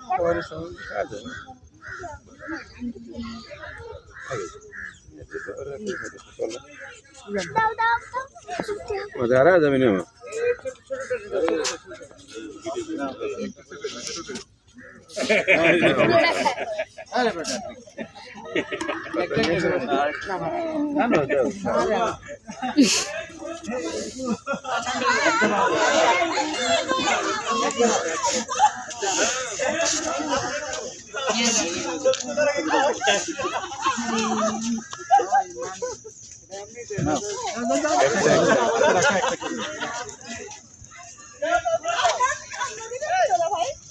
খাবারের সময় খাওয়া যায় না। মজা যাবে না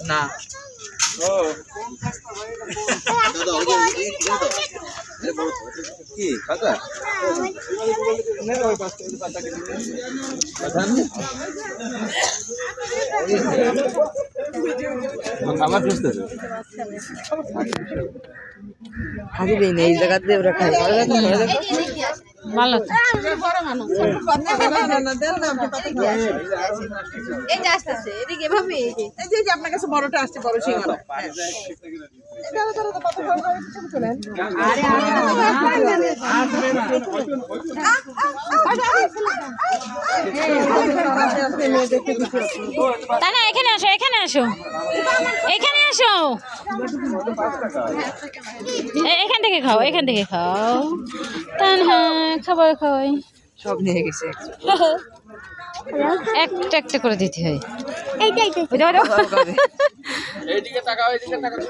না কি খাতা খাবার খুঁজতেছে হাজি দিন এই জায়গাতে ওরা খায় ভালো তো এই যে আসতেছে এদিকে ভাবি এই যে আপনার কাছে বড়টা আসছে বড় সিঙ্গারা তাই না এখানে আসো এখানে আসো এখানে আসো এখান থেকে খাও এখান থেকে খাও তাই হ্যাঁ খাবার খাওয়াই সব নিয়ে গেছে একটা একটা করে দিতে হয় এইদিকে তাকাও এইদিকে তাকাও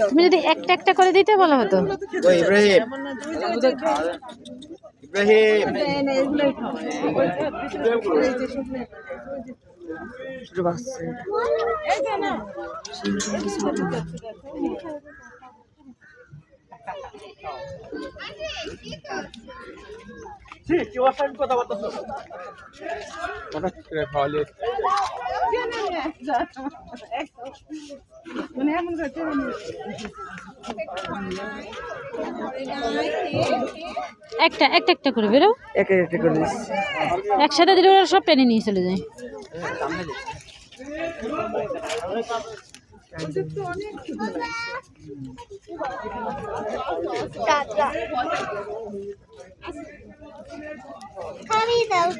তুমি যদি একটা একটা করে দিতে বলা হতো ইব্রাহিম ইব্রাহিম খাওয়ালে একটা একটা একটা করে বেরো একে একে করে দিস একসাথে দিলে ওরা সব টেনে নিয়ে চলে যায় খাবি দাও